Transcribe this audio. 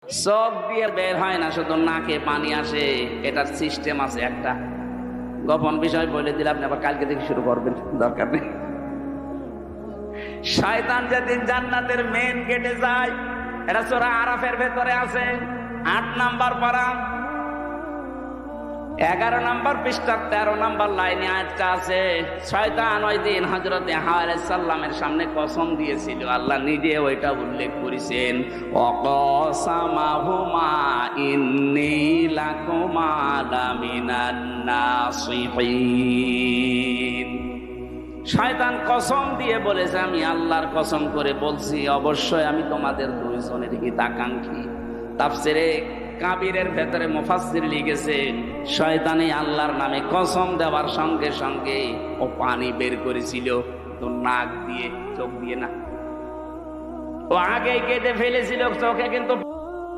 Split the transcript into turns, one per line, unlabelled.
চোখ দিয়ে বের হয় না, শুধু নাকে পানি আসে। এটার সিস্টেম আছে একটা, গোপন বিষয় বলে দিলে আপনি আবার কালকে থেকে শুরু করবেন, দরকার নেই। শয়তান যেদিন জান্নাতের মেন গেটে যায়, এটা সূরা আরাফের ভেতরে আছে, ৮ নাম্বার পারা, 11 নাম্বার পৃষ্ঠার 13 নাম্বার লাইনে আয়াতটা আছে। শয়তান ওই দিন হযরতে হাওয়া আলাইহিস সালামের সামনে কসম দিয়েছিল, আল্লাহ নিজে ওইটা উল্লেখ করেছেন, ওয়াকাসামাহুমা ইন্নী লাকুমা লামিনান নাসিহিন। শয়তান কসম দিয়ে বলেছে, আমি আল্লাহর কসম করে বলছি, অবশ্যই আমি তোমাদের দুইজনের হিতাকাঙ্ক্ষী। তাফসিরে কাবিরের ভেতরে মুফাসসির লিখেছে, শয়তানে আল্লাহর নামে কসম দেওয়ার সঙ্গে সঙ্গে ও পানি বের করেছিল, তো নাক দিয়ে, চোখ দিয়ে না। ও আগে কেটে ফেলেছিল, চোখে কিন্তু